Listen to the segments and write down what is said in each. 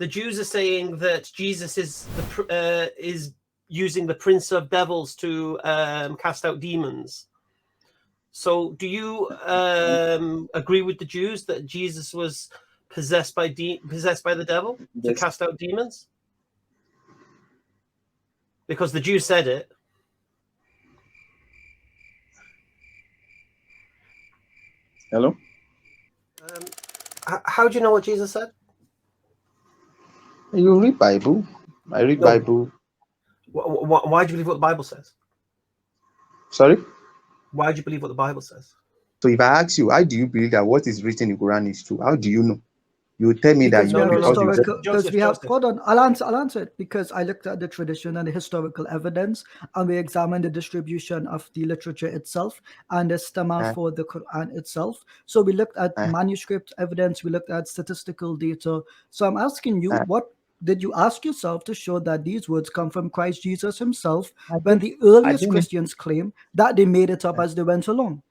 the Jews are saying that Jesus is using the prince of devils to cast out demons. So do you agree with the Jews that Jesus was possessed by the devil to cast out demons? Because the Jews said it. Hello? How do you know what Jesus said? You read Bible. I read Bible. Why do you believe what the Bible says? Sorry? Why do you believe what the Bible says? So if I ask you, how do you believe that what is written in the Quran is true? How do you know? You tell me because that we have hold on, I'll answer it, because I looked at the tradition and the historical evidence, and we examined the distribution of the literature itself and the stammer for the Quran itself. So we looked at manuscript evidence, we looked at statistical data. So I'm asking you, what did you ask yourself to show that these words come from Christ Jesus himself, when the earliest Christians claim that they made it up as they went along?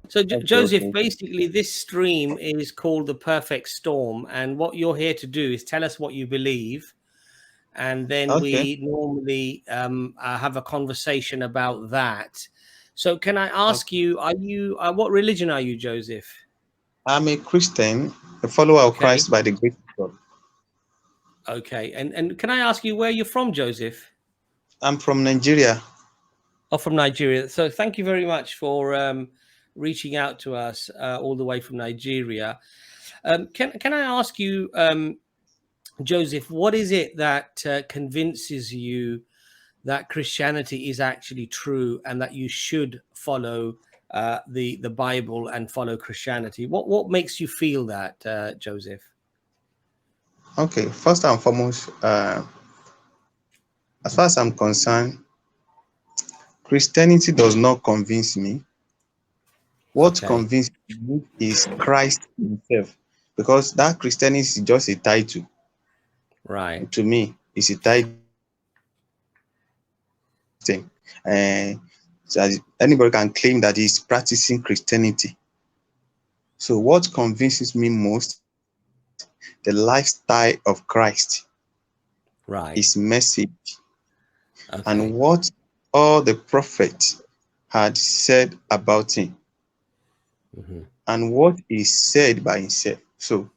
So Joseph, basically this stream is called The Perfect Storm, and what you're here to do is tell us what you believe, and then we normally have a conversation about that. So can I ask you, are you what religion are you, Joseph? I'm a Christian, a follower of Christ by the grace of God. Okay, and can I ask you where you're from, Joseph? I'm from Nigeria. Oh, from Nigeria. So thank you very much for reaching out to us all the way from Nigeria. Can I ask you, Joseph, what is it that convinces you that Christianity is actually true and that you should follow the Bible and follow Christianity? What makes you feel that, Joseph? Okay, first and foremost, as far as I'm concerned, Christianity does not convince me. What convinced me is Christ himself, because that Christianity is just a title. Right. To me, it's a title. And so anybody can claim that he's practicing Christianity. So what convinces me most, the lifestyle of Christ, right, his message, and what all the prophets had said about him, and what he said by himself. So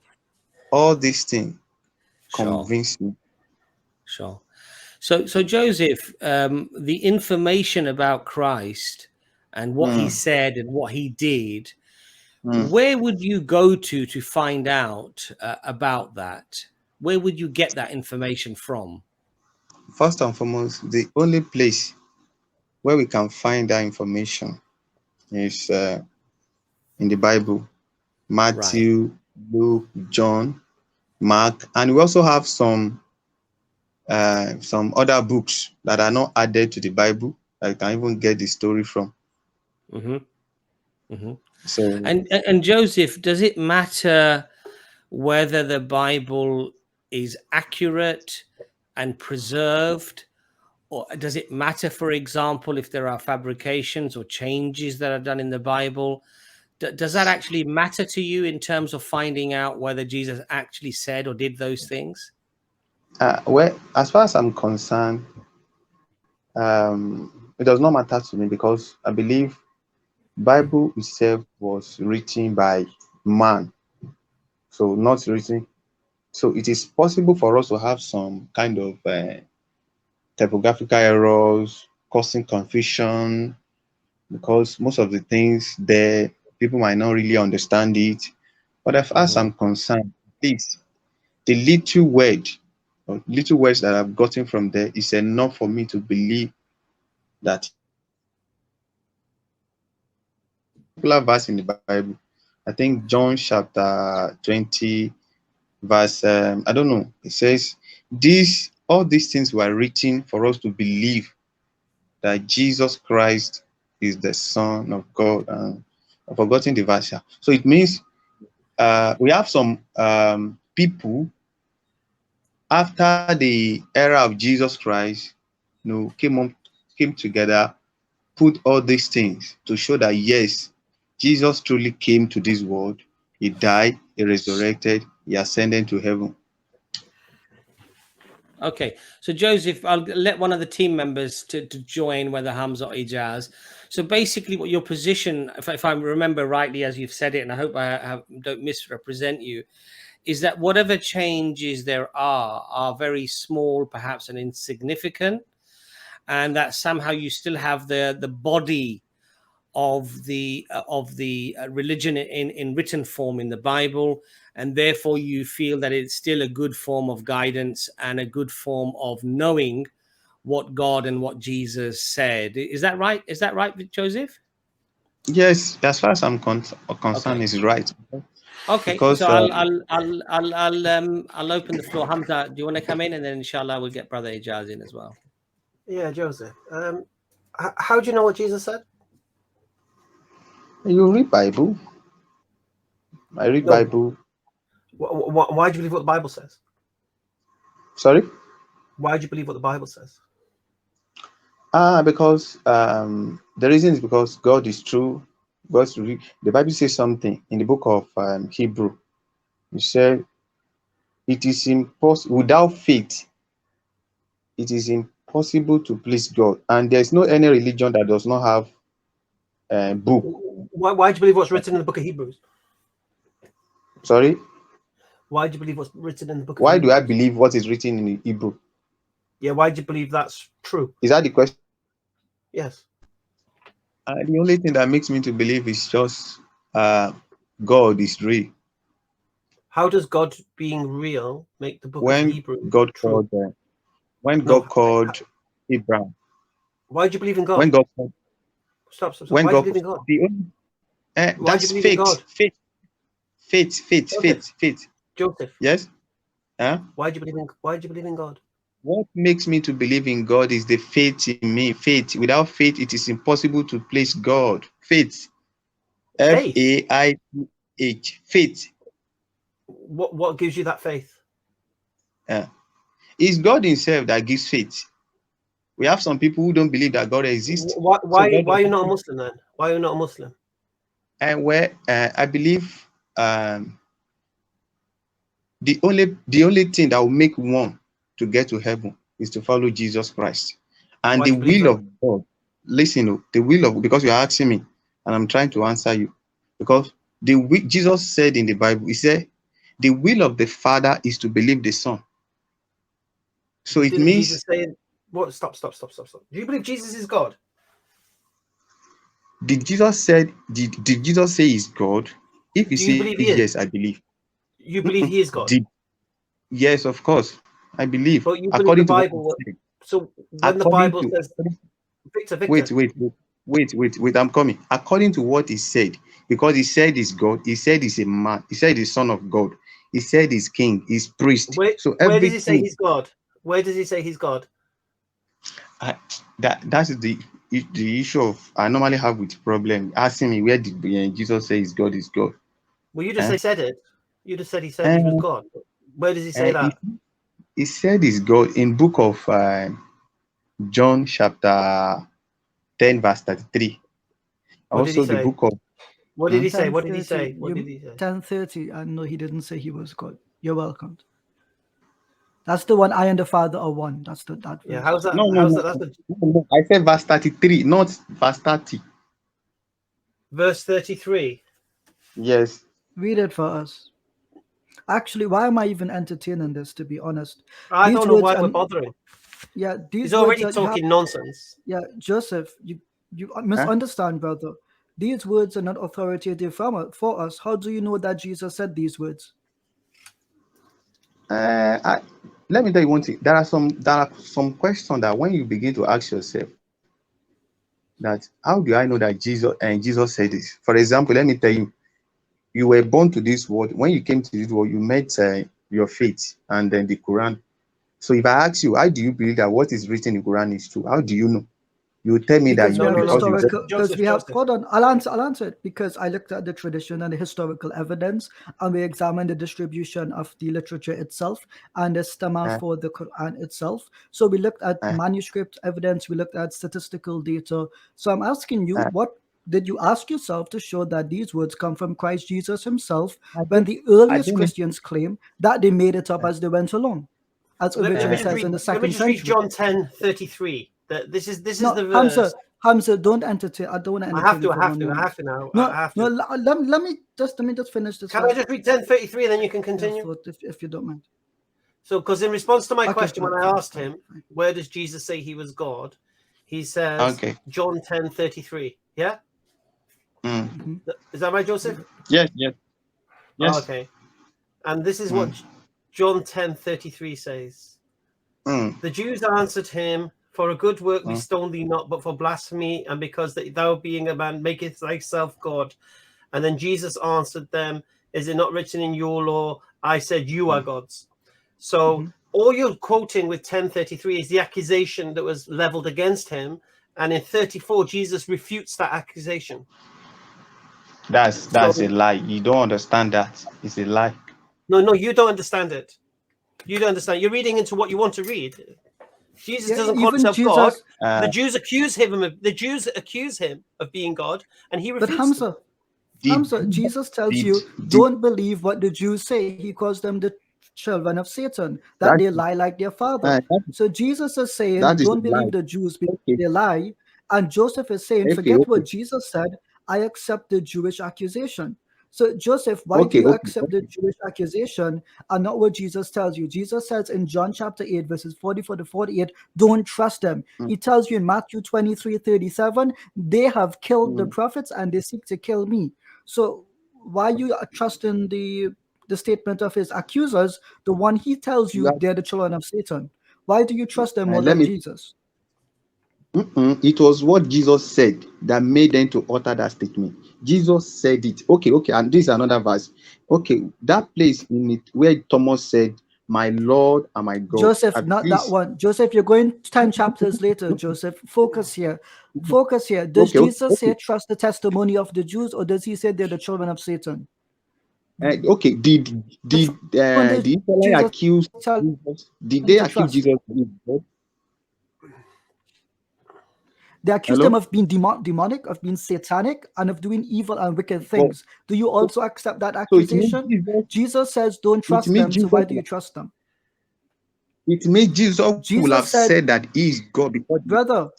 all these things convince me. Sure. So Joseph, the information about Christ and what he said and what he did, where would you go to find out about that? Where would you get that information from? First and foremost, the only place where we can find that information is in the Bible. Matthew, Luke, John, Mark, and we also have some other books that are not added to the Bible that you can even get the story from. So, and Joseph, does it matter whether the Bible is accurate and preserved, or does it matter, for example, if there are fabrications or changes that are done in the Bible? Does that actually matter to you in terms of finding out whether Jesus actually said or did those things? Well, as far as I'm concerned, it does not matter to me, because I believe Bible itself was written by man, so not written. So it is possible for us to have some kind of typographical errors causing confusion, because most of the things there, people might not really understand it. But as far as I'm concerned, please, the little words that I've gotten from there is enough for me to believe that particular verse in the Bible, I think John chapter 20, verse, I don't know, it says, all these things were written for us to believe that Jesus Christ is the Son of God. And I've forgotten the verse here. So it means we have some people after the era of Jesus Christ, came up came together, put all these things to show that yes, Jesus truly came to this world. He died, he resurrected, he ascended to heaven. Okay, so Joseph, I'll let one of the team members to join, whether Hamza or Ijaz. So basically, what your position, if I remember rightly, as you've said it, and I hope I don't misrepresent you, is that whatever changes there are very small, perhaps, and insignificant, and that somehow you still have the body of the religion in written form in the Bible, and therefore you feel that it's still a good form of guidance and a good form of knowing what God and what Jesus said. Is that right? Is that right, Joseph? Yes, as far as I'm concerned, Okay. is right. Okay, Because so I'll open the floor. Hamza, do you want to come in, and then inshallah we'll get Brother Ijaz in as well. Yeah, Joseph. How do you know what Jesus said? you read Bible. I read Bible. Why do you believe what the Bible says? Sorry? Why do you believe what the Bible says? Because the reason is because God is true. The Bible says something in the book of Hebrew. It said, it is impossible without faith. It is impossible to please God, and there's no any religion that does not have a book. Why do you believe what's written in the book of Hebrews? Sorry? Why do you believe what's written in the book of Why Hebrews? do I believe what is written in Hebrew? Yeah, why do you believe that's true? Is that the question? Yes. The only thing that makes me to believe is just God is real. How does God being real make the book of When Hebrews God true? called Abraham. Why do you believe in God? When God called, Stop. when Why do you God, believe in God? That's do you believe in God? Faith. Joseph. Yes. Why do you believe in God? What makes me to believe in God is the faith in me. Faith. Without faith, it is impossible to place God. Faith. Faith. Faith. What gives you that faith? It's God Himself that gives faith. We have some people who don't believe that God exists. Why are you not a Muslim then? Why are you not a Muslim? And where I believe the only thing that will make one to get to heaven is to follow Jesus Christ. And the will of God. Listen, the will of, because you are asking me, and I'm trying to answer you, because Jesus said in the Bible, He said, the will of the Father is to believe the Son. So it means Jesus saying, what? Stop. Do you believe Jesus is God? Did Jesus say He's God? If He says yes, I believe. You believe He is God? Yes, of course, I believe. But you believe according the to Bible. So when the Bible says, Victor. Wait, I'm coming. According to what He said, because He said He's God, He said He's a man, He said He's Son of God, He said He's King, He's priest. Where does He say He's God? Where does He say He's God? That's the issue of I normally have with problem. Asking me where did Jesus say His God is God? Well, you just said it. You just said He said He was God. Where does He say that? He said He's God in book of John chapter 10 verse 33. What did He say? The book of What did He say? What did He say? 10:30. And no, He didn't say He was God. You're welcome. That's the one. I and the Father are one. That's that. Yeah. How's that? No. I said verse 33, not verse 30. Verse 33. Yes. Read it for us. Actually, why am I even entertaining this? To be honest, I don't know why we're bothering. Yeah, he's already talking nonsense. Yeah, Joseph, you misunderstand, brother. These words are not authoritative for us. How do you know that Jesus said these words? Let me tell you one thing. There are some questions that when you begin to ask yourself, that how do I know that Jesus said this? For example, let me tell you, you were born to this world. When you came to this world, you met your faith and then the Quran. So if I ask you, how do you believe that what is written in the Quran is true? How do you know? You tell me that Because you we have because you historical, because Joseph, we have, Joseph. hold on, I'll answer it, because I looked at the tradition and the historical evidence, and we examined the distribution of the literature itself and the stammer for the Quran itself. So we looked at manuscript evidence, we looked at statistical data. So I'm asking you, what did you ask yourself to show that these words come from Christ Jesus himself, when the earliest Christians claim that they made it up as they went along, as originally says in the Let me second just read century? John 10:33. This is No, the verse. Hamza, don't entertain. I don't want to I entertain have to. you I for have one to. I moment. have to now. No, I have no. to. Let me just finish this. Can I just read 10:33 and then you can continue? If you don't mind. So, because in response to my Okay, question, fine, when I fine, asked him, where does Jesus say he was God? He says, Okay. John 10:33. Yeah? Mm. Is that right, Joseph? Yes, yes, yes. Oh, okay. And this is what John 10:33 says. The Jews answered him, for a good work we stone thee not, but for blasphemy, and because that thou being a man makest thyself God. And then Jesus answered them, is it not written in your law, I said you are gods? So all you're quoting with 10:33 is the accusation that was leveled against him. And in 34, Jesus refutes that accusation. That's a lie. You don't understand that. It's a lie. No, you don't understand it. You don't understand. You're reading into what you want to read. Jesus doesn't call himself God. The Jews accuse him of being God, and he refutes them. Hamza, Jesus tells you, don't believe what the Jews say. He calls them the children of Satan, that they lie like their father. So Jesus is saying, don't believe the Jews because they lie. And Joseph is saying, forget what Jesus said. I accept the Jewish accusation. So Joseph, why do you accept the Jewish accusation and not what Jesus tells you? Jesus says in John chapter 8, verses 44 to 48, don't trust them. He tells you in Matthew 23:37, they have killed the prophets and they seek to kill me. So why you are trusting the statement of his accusers, the one he tells you they're the children of Satan? Why do you trust them more than Jesus? It was what Jesus said that made them to utter that statement. Jesus said it. Okay, and this is another verse. Okay, that place in it where Thomas said, my Lord and my God. Joseph, not that one. Joseph, you're going 10 chapters later, Joseph. Focus here. Does Jesus say trust the testimony of the Jews, or does he say they're the children of Satan? Okay, did the Israelites accuse Jesus? Did they accuse Jesus of God? They accused him of being demonic, of being satanic, and of doing evil and wicked things. Do you also accept that accusation? Jesus says don't trust them, so why do you trust them? It made Jesus would have said that he is God before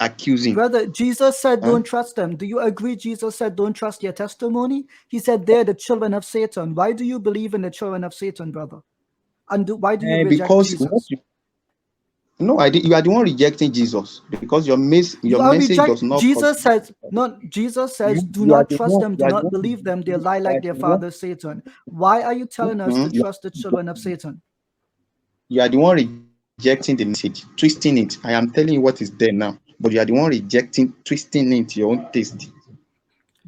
accusing. Brother, Jesus said don't trust them. Do you agree Jesus said don't trust their testimony? He said they're the children of Satan. Why do you believe in the children of Satan, brother? And why do you reject Jesus? No, you are the one rejecting Jesus because your message does not. Jesus says do not trust them, do not believe them. They lie like their father Satan. Why are you telling us to trust the children of Satan? You are the one rejecting the message, twisting it. I am telling you what is there now, but you are the one rejecting, twisting it to your own taste.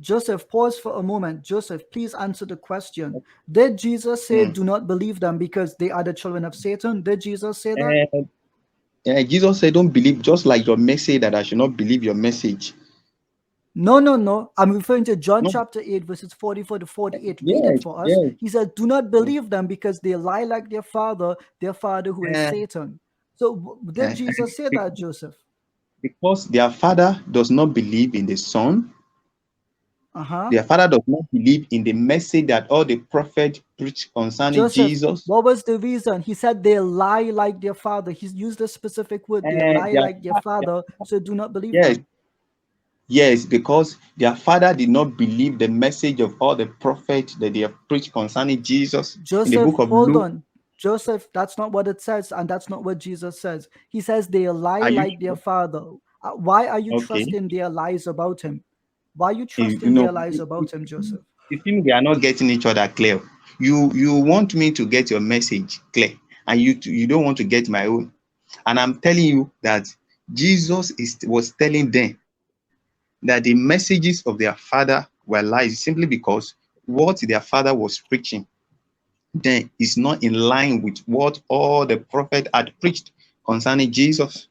Joseph, pause for a moment. Joseph, please answer the question. Did Jesus say do not believe them because they are the children of Satan? Did Jesus say that? Jesus said don't believe, just like your message that I should not believe your message. No. I'm referring to John chapter 8, verses 44 to 48. Read it for us. He said, do not believe them because they lie like their father who is Satan. So did Jesus say that, Joseph? Because their father does not believe in the Son. Their father does not believe in the message that all the prophets preach concerning Joseph, Jesus. What was the reason? He said they lie like their father. He used a specific word. They lie like their father. So do not believe them. Yes, because their father did not believe the message of all the prophets that they have preached concerning Jesus. Joseph, in the book of hold Luke. on. Joseph, that's not what it says, and that's not what Jesus says. He says they lie like their father. Why are you trusting their lies about him? Why are you trusting their lies about him, Joseph? You think we are not getting each other clear? You want me to get your message clear, and you don't want to get my own. And I'm telling you that Jesus was telling them that the messages of their father were lies simply because what their father was preaching then is not in line with what all the prophet had preached concerning Jesus.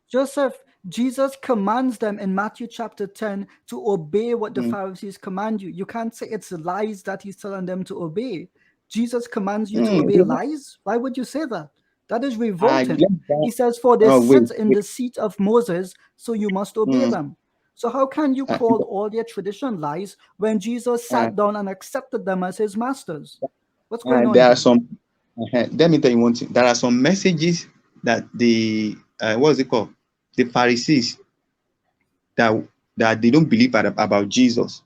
Joseph, Jesus commands them in Matthew chapter 10 to obey what the Pharisees command you. You can't say it's lies that he's telling them to obey. Jesus commands you to obey lies. Why would you say that? That is revolting. He says, for they sit in the seat of Moses, so you must obey them. So how can you call all their tradition lies when Jesus sat down and accepted them as his masters? What's going on? There are some, let me tell you one thing. There are some messages that the, what is it called? The Pharisees, that they don't believe about Jesus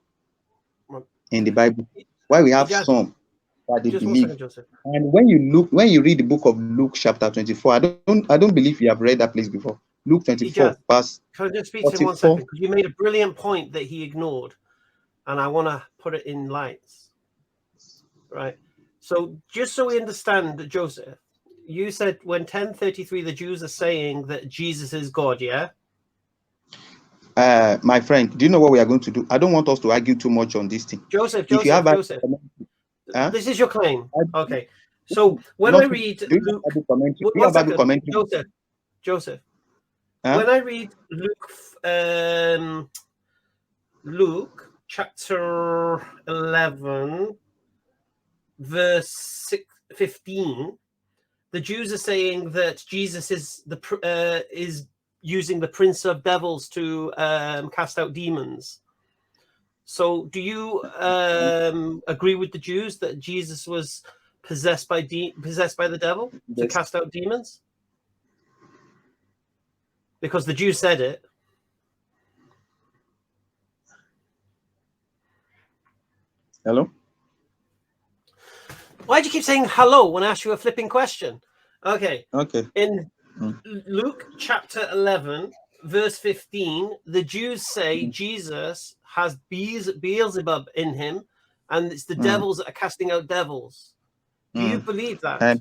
in the Bible. Why we have some that they believe. And when you read the book of Luke chapter 24, I don't believe you have read that place before. Luke 24 verse. Can I just speak to him 1 second? Because you made a brilliant point that he ignored, and I want to put it in lights. Right. So just so we understand, Joseph, you said when 1033 the Jews are saying that Jesus is God, yeah? My friend, do you know what we are going to do? I don't want us to argue too much on this thing. Joseph, this is your claim. Okay. So when I read Luke, Joseph, when I read Luke chapter 11, verse 15, the Jews are saying that Jesus is using the prince of devils to cast out demons. So do you agree with the Jews that Jesus was possessed by the devil to cast out demons? Because the Jews said it. Hello? Why do you keep saying hello when I ask you a flipping question? Okay. In Luke chapter 11, verse 15, the Jews say Jesus has Beelzebub in him, and it's the devils that are casting out devils. Do you believe that?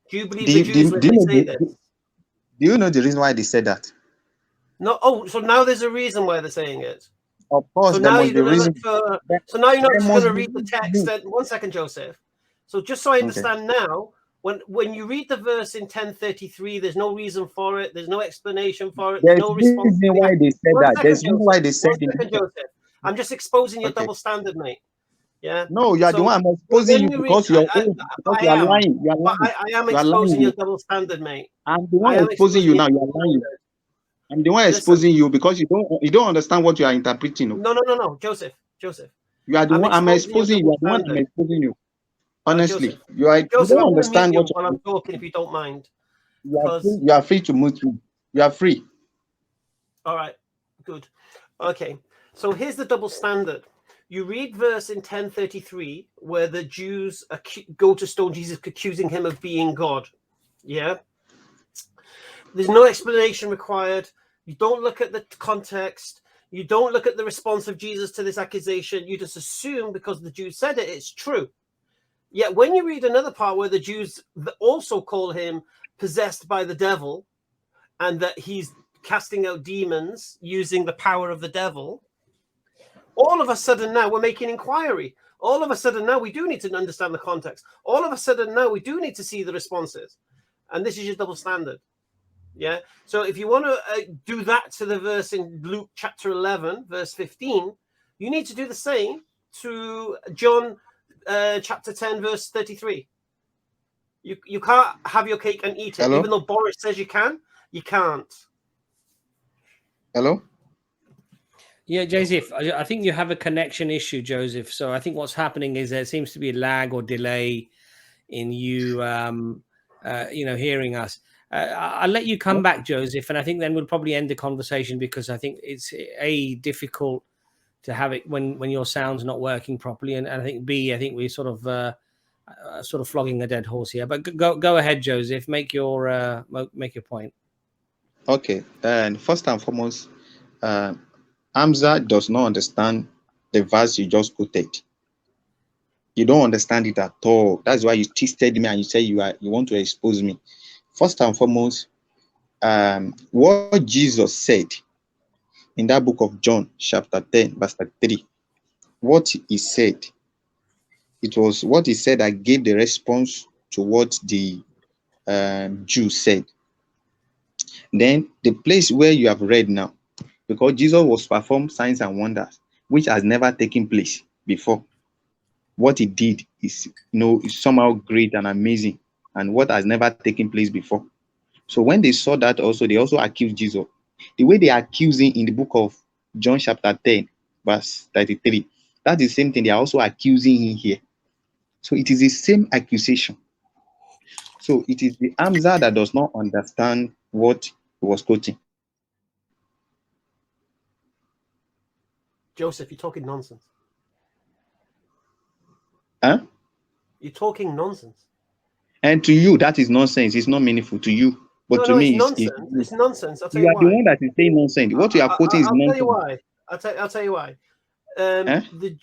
Do you believe the Jews when they say this? Do you know the reason why they said that? No. Oh, so now there's a reason why they're saying it. Of course, so now you're going to read the text. And 1 second, Joseph. So just so I understand now, when you read the verse in 1033, there's no reason for it. There's no explanation for it. There's no response. Reason why they said that. There's reason why they said it. Joseph. I'm just exposing your double standard, mate. Yeah. No, you are the one I'm exposing you because you're lying. You are lying. I am exposing your double standard, mate. I'm the one exposing you now. You are lying. I'm the one exposing you because you don't understand what you are interpreting. No, Joseph. You are the one I'm exposing you. You are the one I'm exposing you. Honestly, you don't understand what I'm talking. If you don't mind, you are free to move through. You are free. All right, good. Okay, so here's the double standard. You read verse in 1033 where the Jews go to stone Jesus, accusing him of being God. Yeah. There's no explanation required. You don't look at the context. You don't look at the response of Jesus to this accusation. You just assume because the Jews said it, it's true. Yet when you read another part where the Jews also call him possessed by the devil and that he's casting out demons using the power of the devil, all of a sudden now we're making inquiry. All of a sudden now we do need to understand the context. All of a sudden now we do need to see the responses. And this is your double standard. Yeah. So if you want to do that to the verse in Luke chapter 11, verse 15, you need to do the same to John chapter 10, verse 33. You can't have your cake and eat it. Hello? Even though Boris says you can, you can't. Hello? Yeah, Joseph, I think you have a connection issue, Joseph. So I think what's happening is there seems to be a lag or delay in you, hearing us. I'll let you come back, Joseph, and I think then we'll probably end the conversation because I think it's difficult to have it when your sound's not working properly, and I think I think we're sort of flogging a dead horse here. But go ahead, Joseph, make your point. Okay, and first and foremost, Hamza does not understand the verse you just quoted. You don't understand it at all. That's why you twisted me and you say you want to expose me. First and foremost, what Jesus said in that book of John, chapter 10, verse 3, what he said, it was what he said that gave the response to what the Jews said. Then the place where you have read now, because Jesus was performed signs and wonders, which has never taken place before. What he did is, is somehow great and amazing, and what has never taken place before. So when they saw that, they also accused Jesus. The way they accuse him in the book of John chapter 10, verse 33, that's the same thing they are also accusing him here. So it is the same accusation. So it is the Hamza that does not understand what he was quoting. Joseph, you're talking nonsense. Huh? You're talking nonsense. And to you, that is nonsense. It's not meaningful to you. But no, to me, it's nonsense. It's nonsense. I'll tell you are why. the one that is saying nonsense. What you are quoting is nonsense. I'll tell you why. I'll tell you why. The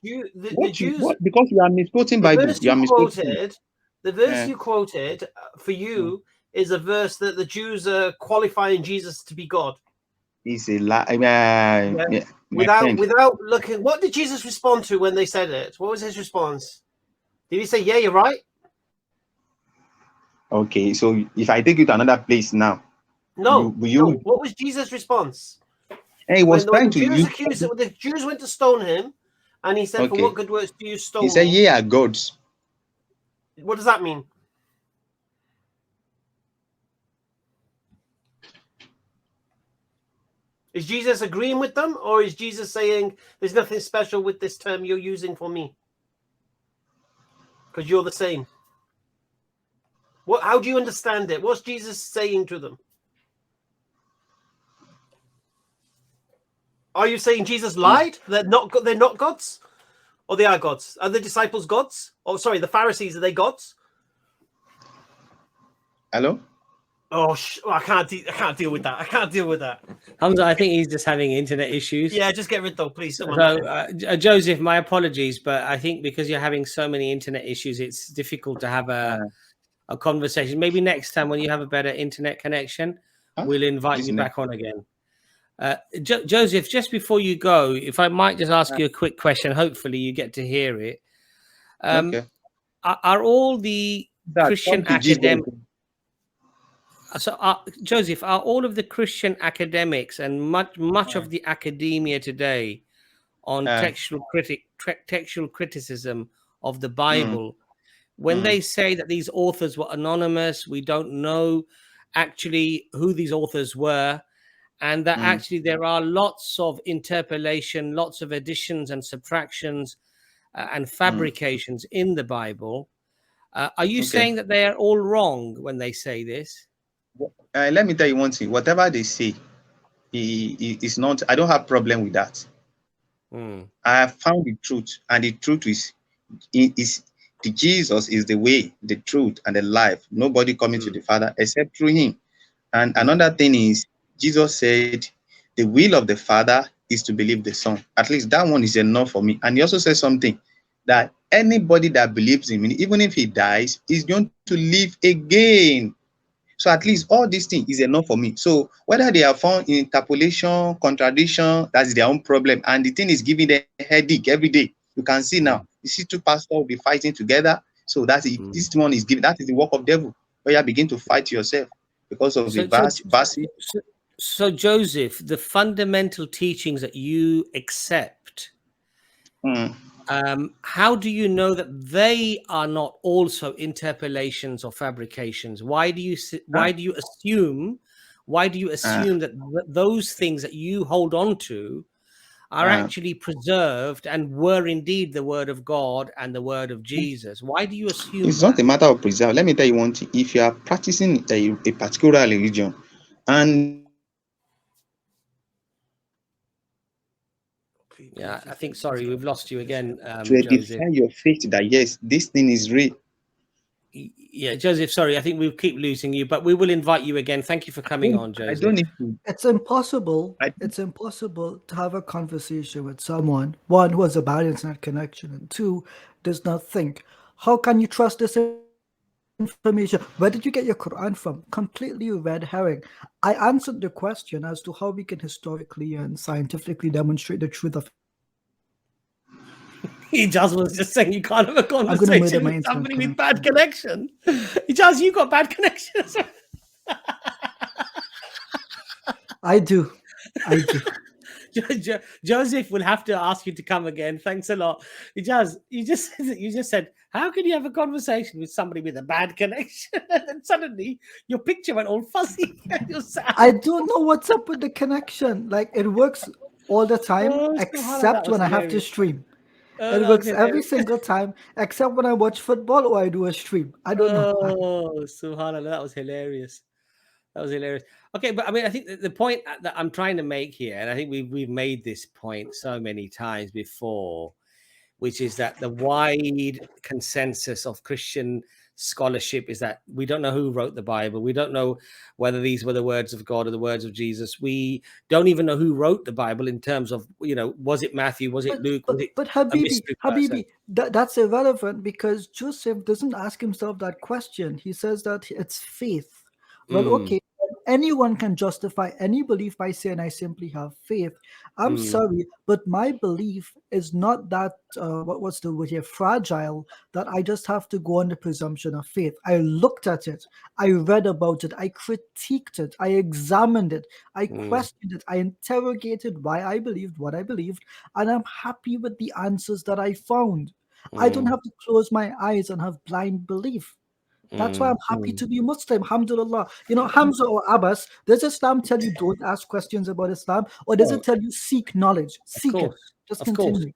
Jews. Because you are misquoting Bible. The verse you quoted for you is a verse that the Jews are qualifying Jesus to be God. It's a lie. Without looking, what did Jesus respond to when they said it? What was his response? Did he say, "Yeah, you're right"? Okay, so if I take you to another place now, no. What was Jesus' response? And he was trying to use. The Jews went to stone him, and he said, "For what good works do you stone me?" He said, "Ye are gods." What does that mean? Is Jesus agreeing with them, or is Jesus saying there's nothing special with this term you're using for me? Because you're the same. How do you understand it? What's Jesus saying to them? Are you saying Jesus lied? They're not gods? Or they are gods? Are the disciples gods? Oh, sorry, the Pharisees, are they gods? Hello? Oh, I can't deal with that. I can't deal with that. Hamza, I think he's just having internet issues. Yeah, just get rid though, please. So, Joseph, my apologies, but I think because you're having so many internet issues, it's difficult to have a conversation. Maybe next time when you have a better internet connection, we'll invite you back on again. Joseph, just before you go, if I might just ask you a quick question, hopefully you get to hear it. Are all the Christian academics... So, Joseph, are all of the Christian academics and much of the academia today on textual criticism of the Bible, when they say that these authors were anonymous, we don't know actually who these authors were, and that actually there are lots of interpolation, lots of additions and subtractions and fabrications in the Bible, are you saying that they are all wrong when they say this? Let me tell you one thing. Whatever they say, is not. I don't have problem with that. I have found the truth, and the truth is Jesus is the way, the truth, and the life. Nobody coming to the Father except through him. And another thing is, Jesus said, the will of the Father is to believe the Son. At least that one is enough for me. And he also says something that anybody that believes in me, even if he dies, is going to live again. So at least all these things is enough for me. So whether they are found in interpolation, contradiction, that's their own problem. And the thing is giving them a headache every day. You can see now, you see two pastors will be fighting together. So that's it. This one is giving, that is the work of devil, where you begin to fight yourself because of the verse. So Joseph, the fundamental teachings that you accept, how do you know that they are not also interpolations or fabrications? Why do you assume that those things that you hold on to are actually preserved and were indeed the word of God and the word of Jesus? Why do you assume it's not a matter of preserve? Let me tell you one thing. If you are practicing a particular religion and yeah, I think, sorry, we've lost you again, to edify your faith that yes, this thing is real. Yeah, Joseph, sorry, I think we'll keep losing you, but we will invite you again. Thank you for coming on, Joseph. I don't need to. It's impossible. It's impossible to have a conversation with someone, one, who has a bad internet connection, and two, does not think. How can you trust this information? Where did you get your Quran from? Completely red herring. I answered the question as to how we can historically and scientifically demonstrate the truth of. Ijaz was just saying you can't have a conversation with somebody with bad connection. Ijaz, you got bad connection. I do. Joseph will have to ask you to come again. Thanks a lot. You just said, how can you have a conversation with somebody with a bad connection? And then suddenly your picture went all fuzzy. I don't know what's up with the connection. Like, it works all the time, except when I have to stream. It works every single time, except when I watch football or I do a stream. I don't know. Oh, subhanallah, that was hilarious. That was hilarious. Okay, but I mean, I think the point that I'm trying to make here, and I think we've made this point so many times before, which is that the wide consensus of Christian scholarship is that we don't know who wrote the Bible. We don't know whether these were the words of God or the words of Jesus. We don't even know who wrote the Bible in terms of, was it Matthew? Was it Luke? But Habibi, that's irrelevant, because Joseph doesn't ask himself that question. He says that it's faith. Well, okay, anyone can justify any belief by saying, I simply have faith. I'm sorry, but my belief is not that, what's the word here, fragile, that I just have to go on the presumption of faith. I looked at it. I read about it. I critiqued it. I examined it. I questioned it. I interrogated why I believed what I believed. And I'm happy with the answers that I found. I don't have to close my eyes and have blind belief. That's why I'm happy to be Muslim. Alhamdulillah. Hamza or Abbas, does Islam tell you don't ask questions about Islam? Or does it tell you seek knowledge? Seek it. Just continue.